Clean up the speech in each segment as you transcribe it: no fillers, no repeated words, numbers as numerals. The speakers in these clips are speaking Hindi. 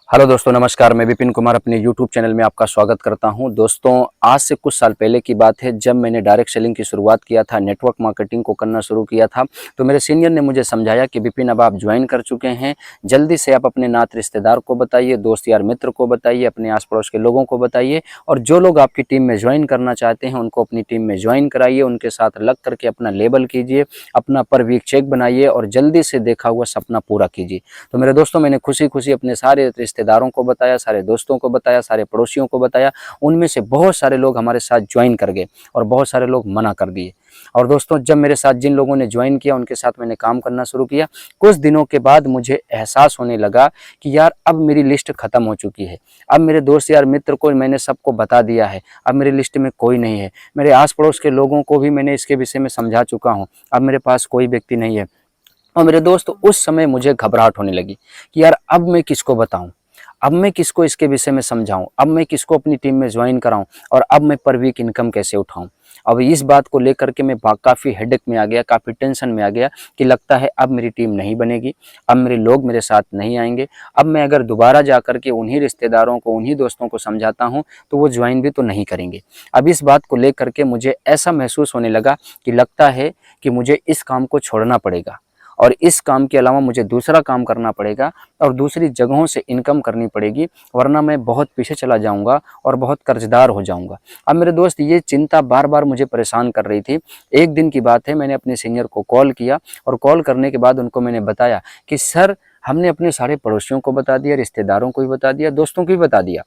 हेलो दोस्तों, नमस्कार। मैं विपिन कुमार अपने यूट्यूब चैनल में आपका स्वागत करता हूं। दोस्तों, आज से कुछ साल पहले की बात है, जब मैंने डायरेक्ट सेलिंग की शुरुआत किया था, नेटवर्क मार्केटिंग को करना शुरू किया था, तो मेरे सीनियर ने मुझे समझाया कि विपिन, अब आप ज्वाइन कर चुके हैं, जल्दी से आप अपने नात रिश्तेदार को बताइए, दोस्त यार मित्र को बताइए, अपने आस पड़ोस के लोगों को बताइए, और जो लोग आपकी टीम में ज्वाइन करना चाहते हैं उनको अपनी टीम में ज्वाइन कराइए, उनके साथ लग करके अपना लेबल कीजिए, अपना पर वीक चेक बनाइए और जल्दी से देखा हुआ सपना पूरा कीजिए। तो मेरे दोस्तों, मैंने खुशी खुशी अपने सारे रिश्तेदारों को बताया, सारे दोस्तों को बताया, सारे पड़ोसियों को बताया। उनमें से बहुत सारे लोग हमारे साथ ज्वाइन कर गए और बहुत सारे लोग मना कर दिए। और दोस्तों, जब मेरे साथ जिन लोगों ने ज्वाइन किया उनके साथ मैंने काम करना शुरू किया, कुछ दिनों के बाद मुझे एहसास होने लगा कि यार, अब मेरी लिस्ट खत्म हो चुकी है। अब मेरे दोस्त यार मित्र को मैंने सबको बता दिया है, अब मेरी लिस्ट में कोई नहीं है। मेरे आस पड़ोस के लोगों को भी मैंने इसके विषय में समझा चुका हूँ, अब मेरे पास कोई व्यक्ति नहीं है। और मेरे दोस्त, उस समय मुझे घबराहट होने लगी कि यार, अब मैं किसको बताऊं, अब मैं किसको इसके विषय में समझाऊं, अब मैं किसको अपनी टीम में ज्वाइन कराऊं, और अब मैं पर वीक इनकम कैसे उठाऊं। अब इस बात को लेकर के मैं काफ़ी हेडेक में आ गया, काफ़ी टेंशन में आ गया कि लगता है अब मेरी टीम नहीं बनेगी, अब मेरे लोग मेरे साथ नहीं आएंगे। अब मैं अगर दोबारा जा कर के उन्हीं रिश्तेदारों को, उन्हीं दोस्तों को समझाता हूँ तो वो ज्वाइन भी तो नहीं करेंगे। अब इस बात को लेकर के मुझे ऐसा महसूस होने लगा कि लगता है कि मुझे इस काम को छोड़ना पड़ेगा और इस काम के अलावा मुझे दूसरा काम करना पड़ेगा और दूसरी जगहों से इनकम करनी पड़ेगी, वरना मैं बहुत पीछे चला जाऊंगा और बहुत कर्जदार हो जाऊंगा। अब मेरे दोस्त, ये चिंता बार बार मुझे परेशान कर रही थी। एक दिन की बात है, मैंने अपने सीनियर को कॉल किया और कॉल करने के बाद उनको मैंने बताया कि सर, हमने अपने सारे पड़ोसियों को बता दिया, रिश्तेदारों को भी बता दिया, दोस्तों को भी बता दिया,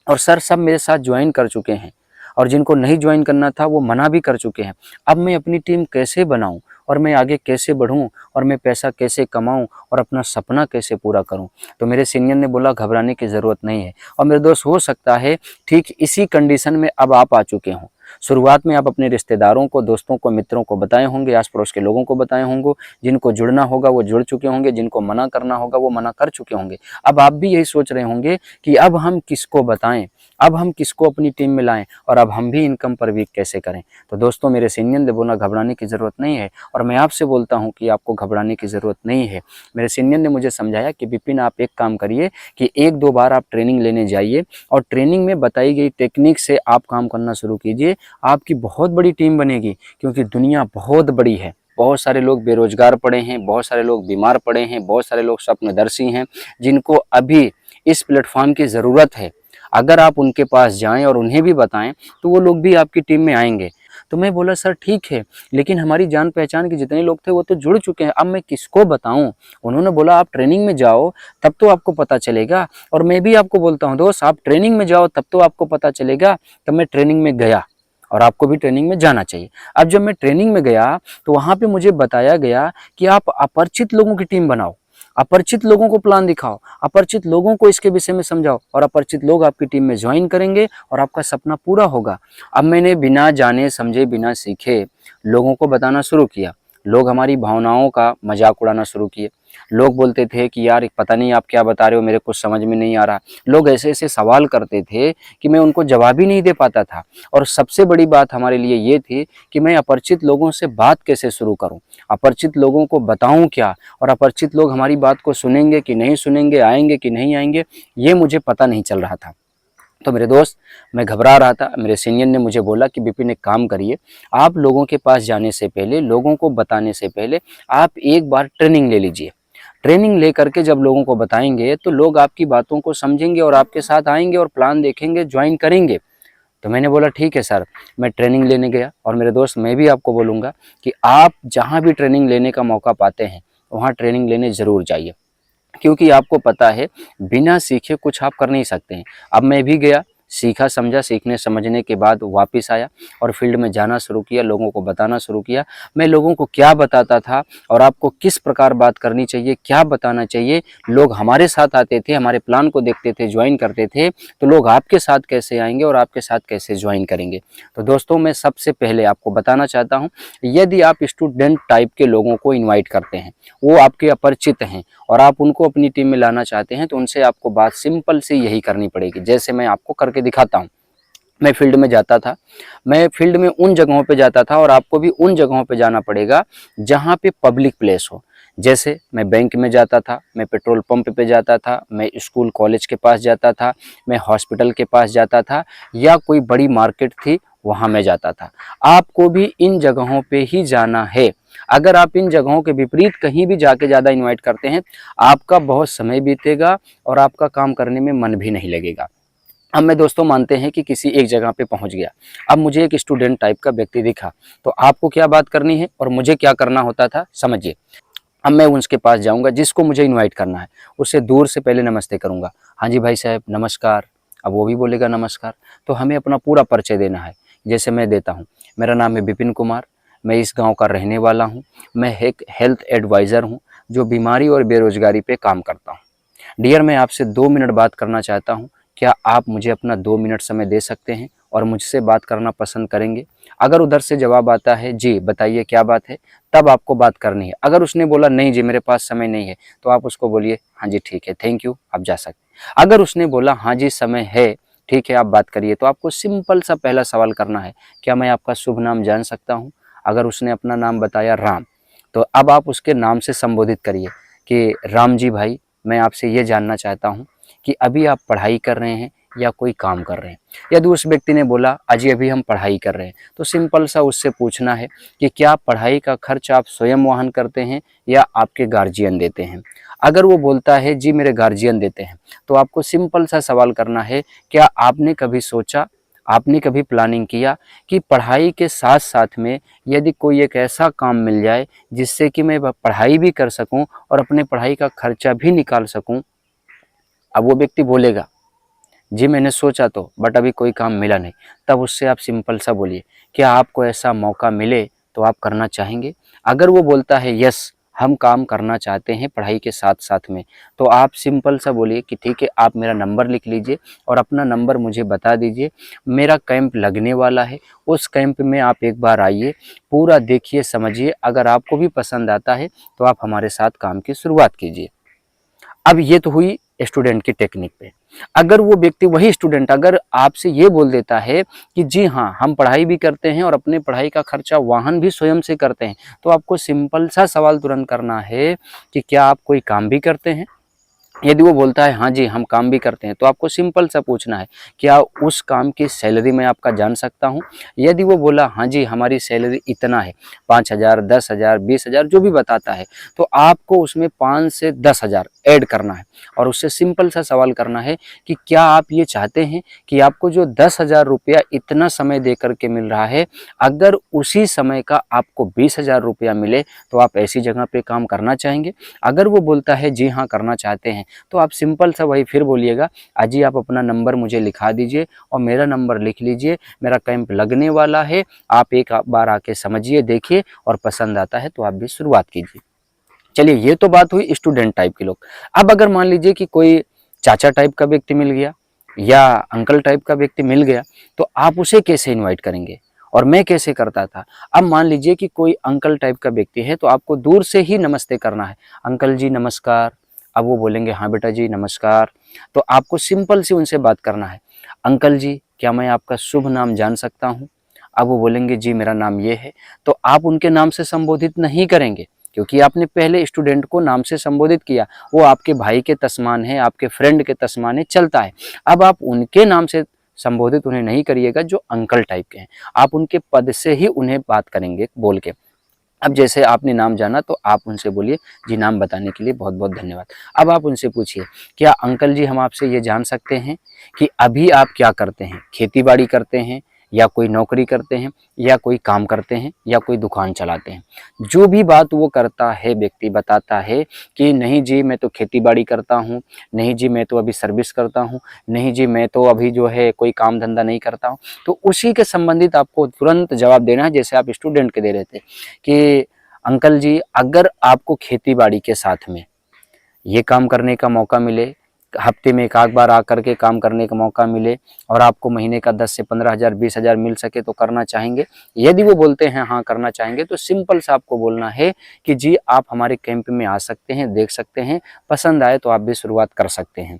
और सर सब मेरे साथ ज्वाइन कर चुके हैं, और जिनको नहीं ज्वाइन करना था वो मना भी कर चुके हैं। अब मैं अपनी टीम कैसे बनाऊं और मैं आगे कैसे बढ़ूं और मैं पैसा कैसे कमाऊं और अपना सपना कैसे पूरा करूं। तो मेरे सीनियर ने बोला, घबराने की ज़रूरत नहीं है। और मेरे दोस्त, हो सकता है ठीक इसी कंडीशन में अब आप आ चुके हों। शुरुआत में आप अपने रिश्तेदारों को, दोस्तों को, मित्रों को बताए होंगे, आस पड़ोस के लोगों को बताए होंगे, जिनको जुड़ना होगा वो जुड़ चुके होंगे, जिनको मना करना होगा वो मना कर चुके होंगे। अब आप भी यही सोच रहे होंगे कि अब हम किसको बताएं, अब हम किसको अपनी टीम में लाएं और अब हम भी इनकम पर वीक कैसे करें। तो दोस्तों, मेरे सीनियर ने बोला, घबराने की ज़रूरत नहीं है, और मैं आपसे बोलता हूं कि आपको घबराने की ज़रूरत नहीं है। मेरे सीनियर ने मुझे समझाया कि विपिन, आप एक काम करिए कि एक दो बार आप ट्रेनिंग लेने जाइए और ट्रेनिंग में बताई गई टेक्निक से आप काम करना शुरू कीजिए। आपकी बहुत बड़ी टीम बनेगी, क्योंकि दुनिया बहुत बड़ी है। बहुत सारे लोग बेरोजगार पड़े हैं, बहुत सारे लोग बीमार पड़े हैं, बहुत सारे लोग स्वप्नदर्शी हैं, जिनको अभी इस प्लेटफॉर्म की ज़रूरत है। अगर आप उनके पास जाएं और उन्हें भी बताएं तो वो लोग भी आपकी टीम में आएंगे। तो मैं बोला, सर ठीक है, लेकिन हमारी जान पहचान के जितने लोग थे वो तो जुड़ चुके हैं, अब मैं किसको बताऊं। उन्होंने बोला, आप ट्रेनिंग में जाओ तब तो आपको पता चलेगा। और मैं भी आपको बोलता हूं दोस्त, आप ट्रेनिंग में जाओ तब तो आपको पता चलेगा। तब मैं ट्रेनिंग में गया और आपको भी ट्रेनिंग में जाना चाहिए। अब जब मैं ट्रेनिंग में गया तो वहां पे मुझे बताया गया कि आप अपरिचित लोगों की टीम बनाओ, अपरिचित लोगों को प्लान दिखाओ, अपरिचित लोगों को इसके विषय में समझाओ, और अपरिचित लोग आपकी टीम में ज्वाइन करेंगे और आपका सपना पूरा होगा। अब मैंने बिना जाने समझे, बिना सीखे लोगों को बताना शुरू किया। लोग हमारी भावनाओं का मजाक उड़ाना शुरू किए। लोग बोलते थे कि यार, पता नहीं आप क्या बता रहे हो, मेरे कुछ समझ में नहीं आ रहा। लोग ऐसे ऐसे सवाल करते थे कि मैं उनको जवाब ही नहीं दे पाता था। और सबसे बड़ी बात हमारे लिए ये थी कि मैं अपरिचित लोगों से बात कैसे शुरू करूं, अपरिचित लोगों को बताऊं क्या, और अपरिचित लोग हमारी बात को सुनेंगे कि नहीं सुनेंगे, आएंगे कि नहीं आएंगे, ये मुझे पता नहीं चल रहा था। तो मेरे दोस्त, मैं घबरा रहा था। मेरे सीनियर ने मुझे बोला कि विपिन, एक काम करिए, आप लोगों के पास जाने से पहले, लोगों को बताने से पहले आप एक बार ट्रेनिंग ले लीजिए। ट्रेनिंग ले करके जब लोगों को बताएंगे तो लोग आपकी बातों को समझेंगे और आपके साथ आएंगे और प्लान देखेंगे, ज्वाइन करेंगे। तो मैंने बोला, ठीक है सर। मैं ट्रेनिंग लेने गया। और मेरे दोस्त, मैं भी आपको बोलूँगा कि आप जहाँ भी ट्रेनिंग लेने का मौका पाते हैं वहाँ ट्रेनिंग लेने ज़रूर जाइए, क्योंकि आपको पता है बिना सीखे कुछ आप कर नहीं सकते हैं। अब मैं भी गया, सीखा, समझा, सीखने समझने के बाद वापस आया और फील्ड में जाना शुरू किया, लोगों को बताना शुरू किया। मैं लोगों को क्या बताता था और आपको किस प्रकार बात करनी चाहिए, क्या बताना चाहिए। लोग हमारे साथ आते थे, हमारे प्लान को देखते थे, ज्वाइन करते थे, तो लोग आपके साथ कैसे आएंगे और आपके साथ कैसे ज्वाइन करेंगे। तो दोस्तों, मैं सबसे पहले आपको बताना चाहता हूँ, यदि आप स्टूडेंट टाइप के लोगों को इन्वाइट करते हैं, वो आपके अपरिचित हैं और आप उनको अपनी टीम में लाना चाहते हैं, तो उनसे आपको बात सिंपल से यही करनी पड़ेगी, जैसे मैं आपको करके दिखाता हूँ। मैं फील्ड में जाता था, मैं फील्ड में उन जगहों पे जाता था और आपको भी उन जगहों पे जाना पड़ेगा जहाँ पे पब्लिक प्लेस हो, जैसे मैं बैंक में जाता था, मैं पेट्रोल पंप पे जाता था, मैं स्कूल कॉलेज के पास जाता था, मैं हॉस्पिटल के पास जाता था, या कोई बड़ी मार्केट थी वहाँ मैं जाता था। आपको भी इन जगहों पे ही जाना है। अगर आप इन जगहों के विपरीत कहीं भी जाके ज़्यादा इन्वाइट करते हैं, आपका बहुत समय बीतेगा और आपका काम करने में मन भी नहीं लगेगा। अब मैं दोस्तों मानते हैं कि किसी एक जगह पे पहुंच गया, अब मुझे एक स्टूडेंट टाइप का व्यक्ति दिखा, तो आपको क्या बात करनी है और मुझे क्या करना होता था, समझिए। अब मैं उसके पास जाऊंगा जिसको मुझे इनवाइट करना है, उससे दूर से पहले नमस्ते करूंगा। हाँ जी भाई साहब नमस्कार। अब वो भी बोलेगा नमस्कार। तो हमें अपना पूरा परिचय देना है। जैसे मैं देता हूँ, मेरा नाम है विपिन कुमार, मैं इस गांव का रहने वाला हूँ, मैं एक हेल्थ एडवाइज़र हूँ जो बीमारी और बेरोजगारी पे काम करता हूँ। डियर, मैं आपसे 2 मिनट बात करना चाहता हूँ, क्या आप मुझे अपना 2 मिनट समय दे सकते हैं और मुझसे बात करना पसंद करेंगे? अगर उधर से जवाब आता है जी बताइए क्या बात है, तब आपको बात करनी है। अगर उसने बोला नहीं जी मेरे पास समय नहीं है, तो आप उसको बोलिए हाँ जी ठीक है, थैंक यू, आप जा सकते हैं। अगर उसने बोला हाँ जी समय है, ठीक है आप बात करिए, तो आपको सिंपल सा पहला सवाल करना है, क्या मैं आपका शुभ नाम जान सकता हूँ? अगर उसने अपना नाम बताया राम, तो अब आप उसके नाम से संबोधित करिए कि राम जी भाई, मैं आपसे ये जानना चाहता हूँ कि अभी आप पढ़ाई कर रहे हैं या कोई काम कर रहे हैं। यदि उस व्यक्ति ने बोला अजी अभी हम पढ़ाई कर रहे हैं, तो सिंपल सा उससे पूछना है कि क्या पढ़ाई का खर्च आप स्वयं वहन करते हैं या आपके गार्जियन देते हैं। अगर वो बोलता है जी मेरे गार्जियन देते हैं, तो आपको सिंपल सा सवाल करना है, क्या आपने कभी सोचा, आपने कभी प्लानिंग किया कि पढ़ाई के साथ साथ में यदि कोई एक ऐसा काम मिल जाए जिससे कि मैं पढ़ाई भी कर सकूं और अपने पढ़ाई का खर्चा भी निकाल सकूं। अब वो व्यक्ति बोलेगा जी मैंने सोचा तो, बट अभी कोई काम मिला नहीं। तब उससे आप सिंपल सा बोलिए, क्या आपको ऐसा मौका मिले तो आप करना चाहेंगे? अगर वो बोलता है यस हम काम करना चाहते हैं पढ़ाई के साथ साथ में, तो आप सिंपल सा बोलिए कि ठीक है आप मेरा नंबर लिख लीजिए और अपना नंबर मुझे बता दीजिए, मेरा कैंप लगने वाला है, उस कैंप में आप एक बार आइए, पूरा देखिए समझिए, अगर आपको भी पसंद आता है तो आप हमारे साथ काम की शुरुआत कीजिए। अब ये तो हुई स्टूडेंट की टेक्निक पे। अगर वो व्यक्ति, वही स्टूडेंट अगर आपसे ये बोल देता है कि जी हाँ हम पढ़ाई भी करते हैं और अपने पढ़ाई का खर्चा वाहन भी स्वयं से करते हैं, तो आपको सिंपल सा सवाल तुरंत करना है कि क्या आप कोई काम भी करते हैं? यदि वो बोलता है हाँ जी हम काम भी करते हैं, तो आपको सिंपल सा पूछना है क्या उस काम की सैलरी मैं आपका जान सकता हूँ? यदि वो बोला हाँ जी हमारी सैलरी इतना है, 5,000, 10,000, 20,000 जो भी बताता है, तो आपको उसमें 5 से 10,000 ऐड करना है और उससे सिंपल सा सवाल करना है कि क्या आप ये चाहते हैं कि आपको जो 10,000 रुपया इतना समय दे करके मिल रहा है, अगर उसी समय का आपको 20,000 रुपया मिले तो आप ऐसी जगह पे काम करना चाहेंगे? अगर वो बोलता है जी हाँ करना चाहते हैं, तो आप सिंपल सा वही फिर बोलिएगा अजी आप अपना नंबर मुझे लिखा दीजिए और मेरा नंबर लिख लीजिए, मेरा कैंप लगने वाला है, आप एक बार आके समझिए देखिए और पसंद आता है तो आप भी शुरुआत कीजिए। चलिए ये तो बात हुई स्टूडेंट टाइप के लोग। अब अगर मान लीजिए कि कोई चाचा टाइप का व्यक्ति मिल गया या अंकल टाइप का व्यक्ति मिल गया, तो आप उसे कैसे इन्वाइट करेंगे और मैं कैसे करता था। अब मान लीजिए कि कोई अंकल टाइप का व्यक्ति है, तो आपको दूर से ही नमस्ते करना है, अंकल जी नमस्कार। अब वो बोलेंगे हाँ बेटा जी नमस्कार, तो आपको सिंपल से उनसे बात करना है, अंकल जी क्या मैं आपका शुभ नाम जान सकता हूँ? अब वो बोलेंगे जी मेरा नाम ये है, तो आप उनके नाम से संबोधित नहीं करेंगे क्योंकि आपने पहले स्टूडेंट को नाम से संबोधित किया, वो आपके भाई के तस्मान है, आपके फ्रेंड के तस्मान है, चलता है। अब आप उनके नाम से संबोधित उन्हें नहीं करिएगा जो अंकल टाइप के हैं, आप उनके पद से ही उन्हें बात करेंगे बोल के। अब जैसे आपने नाम जाना तो आप उनसे बोलिए जी नाम बताने के लिए बहुत बहुत धन्यवाद। अब आप उनसे पूछिए क्या अंकल जी हम आपसे ये जान सकते हैं कि अभी आप क्या करते हैं, खेती बाड़ी करते हैं या कोई नौकरी करते हैं या कोई काम करते हैं या कोई दुकान चलाते हैं। जो भी बात वो करता है व्यक्ति बताता है कि नहीं जी मैं तो खेती बाड़ी करता हूँ, नहीं जी मैं तो अभी सर्विस करता हूँ, नहीं जी मैं तो अभी जो है कोई काम धंधा नहीं करता हूँ, तो उसी के संबंधित आपको तुरंत जवाब देना है जैसे आप स्टूडेंट के दे रहे थे कि अंकल जी अगर आपको खेती बाड़ी के साथ में ये काम करने का मौका मिले, हफ्ते में एक आध बार आकर के काम करने का मौका मिले और आपको महीने का 10 से 15,000 20,000 मिल सके तो करना चाहेंगे? यदि वो बोलते हैं हाँ करना चाहेंगे, तो सिंपल सा आपको बोलना है कि जी आप हमारे कैंप में आ सकते हैं, देख सकते हैं, पसंद आए तो आप भी शुरुआत कर सकते हैं।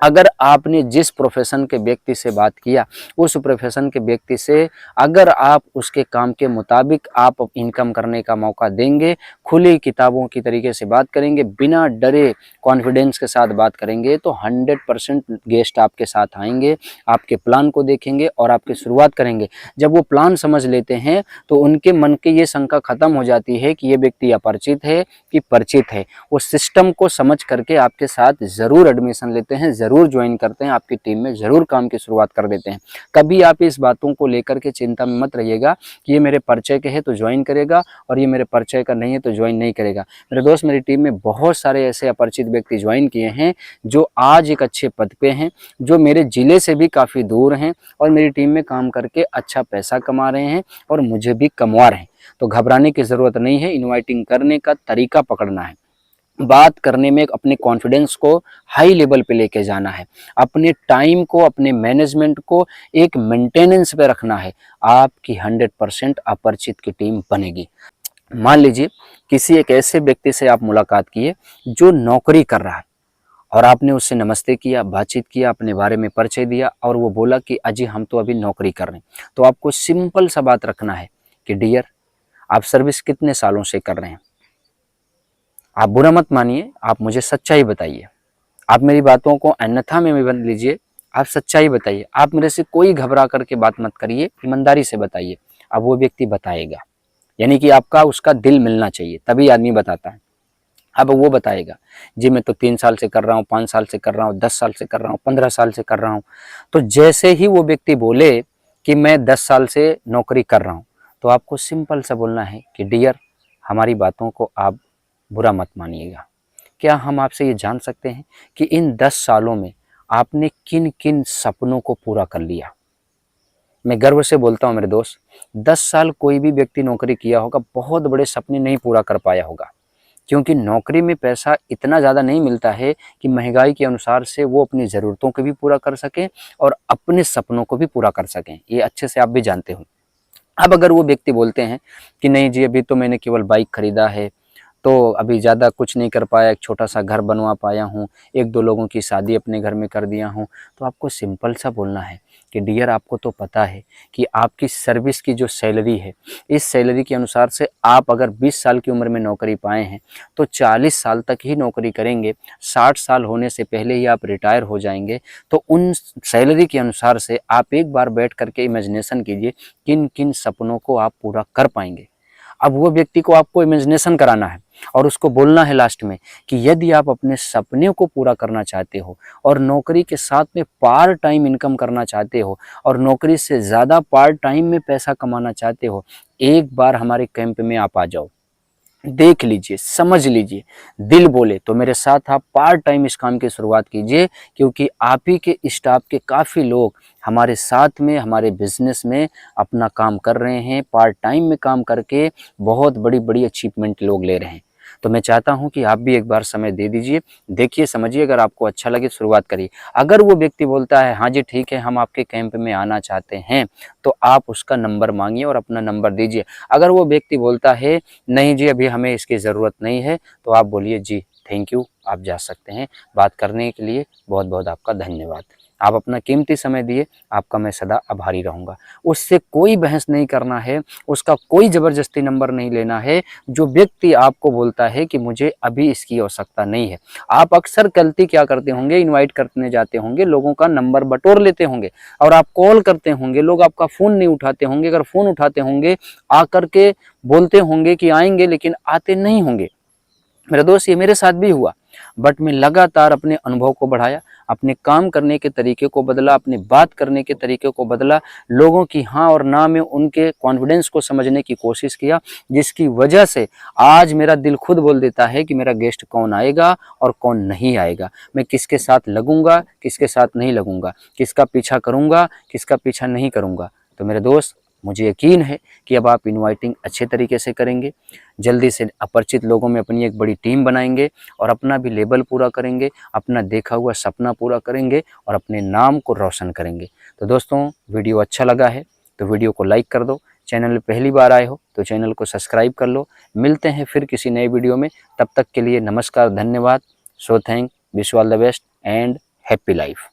अगर आपने जिस प्रोफेशन के व्यक्ति से बात किया, उस प्रोफेशन के व्यक्ति से अगर आप उसके काम के मुताबिक आप इनकम करने का मौका देंगे, खुली किताबों की तरीके से बात करेंगे, बिना डरे कॉन्फिडेंस के साथ बात करेंगे, तो 100% गेस्ट आपके साथ आएंगे, आपके प्लान को देखेंगे और आपकी शुरुआत करेंगे। जब वो प्लान समझ लेते हैं तो उनके मन की ये शंका खत्म हो जाती है कि ये व्यक्ति अपरिचित है कि परिचित है। वो सिस्टम को समझ करके आपके साथ ज़रूर एडमिशन लेते हैं, ज़रूर ज्वाइन करते हैं, आपकी टीम में ज़रूर काम की शुरुआत कर देते हैं। कभी आप इस बातों को लेकर के चिंता में मत रहिएगा कि ये मेरे परिचय के है तो ज्वाइन करेगा और ये मेरे परिचय का नहीं है तो ज्वाइन नहीं करेगा। मेरे दोस्त, मेरी टीम में बहुत सारे ऐसे अपरिचित व्यक्ति ज्वाइन किए हैं जो आज एक अच्छे पद पे हैं, जो मेरे ज़िले से भी काफ़ी दूर हैं और मेरी टीम में काम करके अच्छा पैसा कमा रहे हैं और मुझे भी कमवा रहे हैं। तो घबराने की ज़रूरत नहीं है, इन्वाइटिंग करने का तरीका पकड़ना है, बात करने में अपने कॉन्फिडेंस को हाई लेवल पे लेके जाना है, अपने टाइम को, अपने मैनेजमेंट को एक मेंटेनेंस पे रखना है। आपकी 100% अपरिचित की टीम बनेगी। मान लीजिए किसी एक ऐसे व्यक्ति से आप मुलाकात किए जो नौकरी कर रहा है और आपने उससे नमस्ते किया, बातचीत किया, अपने बारे में परिचय दिया और वो बोला कि अजी हम तो अभी नौकरी कर रहे हैं। तो आपको सिंपल सा बात रखना है कि डियर, आप सर्विस कितने सालों से कर रहे हैं? आप बुरा मत मानिए, आप मुझे सच्चाई बताइए। आप मेरी बातों को अन्यथा में बन लीजिए, आप सच्चाई बताइए। आप मेरे से कोई घबरा करके बात मत करिए, ईमानदारी से बताइए। अब वो व्यक्ति बताएगा, यानी कि आपका उसका दिल मिलना चाहिए, तभी आदमी बताता है। अब वो बताएगा, जी मैं तो 3 साल से कर रहा हूँ, 5 साल से कर रहा हूँ, 10 साल से कर रहा हूँ, 15 साल से कर रहा हूँ। तो जैसे ही वो व्यक्ति बोले कि मैं 10 साल से नौकरी कर रहा हूँ, तो आपको सिंपल सा बोलना है कि डियर, हमारी बातों को आप बुरा मत मानिएगा। क्या हम आपसे ये जान सकते हैं कि इन 10 सालों में आपने किन किन सपनों को पूरा कर लिया? मैं गर्व से बोलता हूँ मेरे दोस्त, 10 साल कोई भी व्यक्ति नौकरी किया होगा, बहुत बड़े सपने नहीं पूरा कर पाया होगा, क्योंकि नौकरी में पैसा इतना ज़्यादा नहीं मिलता है कि महंगाई के अनुसार से वो अपनी ज़रूरतों को भी पूरा कर सकें और अपने सपनों को भी पूरा कर सकें। ये अच्छे से आप भी जानते हो। अब अगर वो व्यक्ति बोलते हैं कि नहीं जी अभी तो मैंने केवल बाइक खरीदा है, तो अभी ज़्यादा कुछ नहीं कर पाया, एक छोटा-सा घर बनवा पाया हूँ, 1-2 लोगों की शादी अपने घर में कर दिया हूँ, तो आपको सिंपल सा बोलना है कि डियर, आपको तो पता है कि आपकी सर्विस की जो सैलरी है, इस सैलरी के अनुसार से आप अगर 20 साल की उम्र में नौकरी पाए हैं, तो 40 साल तक ही नौकरी करेंगे, 60 साल होने से पहले ही आप रिटायर हो जाएँगे। तो उन सैलरी के अनुसार से आप एक बार बैठ कर के इमेजिनेशन कीजिए, किन-किन सपनों को आप पूरा कर पाएँगे। अब वो व्यक्ति को आपको इमेजिनेशन कराना है और उसको बोलना है लास्ट में कि यदि आप अपने सपने को पूरा करना चाहते हो और नौकरी के साथ में पार्ट टाइम इनकम करना चाहते हो और नौकरी से ज़्यादा पार्ट टाइम में पैसा कमाना चाहते हो, एक बार हमारे कैंप में आप आ जाओ, देख लीजिए, समझ लीजिए, दिल बोले तो मेरे साथ आप पार्ट टाइम इस काम की शुरुआत कीजिए, क्योंकि आप ही के स्टाफ के काफ़ी लोग हमारे साथ में हमारे बिजनेस में अपना काम कर रहे हैं, पार्ट टाइम में काम करके बहुत बड़ी-बड़ी अचीवमेंट लोग ले रहे हैं। तो मैं चाहता हूं कि आप भी एक बार समय दे दीजिए, देखिए, समझिए, अगर आपको अच्छा लगे शुरुआत करिए। अगर वो व्यक्ति बोलता है हाँ जी ठीक है, हम आपके कैंप में आना चाहते हैं, तो आप उसका नंबर मांगिए और अपना नंबर दीजिए। अगर वो व्यक्ति बोलता है नहीं जी अभी हमें इसकी ज़रूरत नहीं है, तो आप बोलिए जी थैंक यू, आप जा सकते हैं। बात करने के लिए बहुत बहुत आपका धन्यवाद। आप अपना कीमती समय दिए, आपका मैं सदा आभारी रहूँगा। उससे कोई बहस नहीं करना है, उसका कोई ज़बरदस्ती नंबर नहीं लेना है। जो व्यक्ति आपको बोलता है कि मुझे अभी इसकी आवश्यकता नहीं है, आप अक्सर गलती क्या करते होंगे, इनवाइट करने जाते होंगे, लोगों का नंबर बटोर लेते होंगे और आप कॉल करते होंगे, लोग आपका फ़ोन नहीं उठाते होंगे। अगर फ़ोन उठाते होंगे, आकर के बोलते होंगे कि आएंगे, लेकिन आते नहीं होंगे। मेरे दोस्त, ये मेरे साथ भी हुआ, बट मैं लगातार अपने अनुभव को बढ़ाया, अपने काम करने के तरीके को बदला, अपनी बात करने के तरीके को बदला, लोगों की हाँ और ना में उनके कॉन्फिडेंस को समझने की कोशिश किया, जिसकी वजह से आज मेरा दिल खुद बोल देता है कि मेरा गेस्ट कौन आएगा और कौन नहीं आएगा, मैं किसके साथ लगूंगा, किसके साथ नहीं लगूंगा, किसका पीछा करूंगा, किसका पीछा नहीं करूंगा। तो मेरे दोस्त, मुझे यकीन है कि अब आप इनवाइटिंग अच्छे तरीके से करेंगे, जल्दी से अपरिचित लोगों में अपनी एक बड़ी टीम बनाएंगे और अपना भी लेवल पूरा करेंगे, अपना देखा हुआ सपना पूरा करेंगे और अपने नाम को रोशन करेंगे। तो दोस्तों, वीडियो अच्छा लगा है तो वीडियो को लाइक कर दो, चैनल में पहली बार आए हो तो चैनल को सब्सक्राइब कर लो। मिलते हैं फिर किसी नए वीडियो में, तब तक के लिए नमस्कार, धन्यवाद, so thank, wish you all the best and happy life.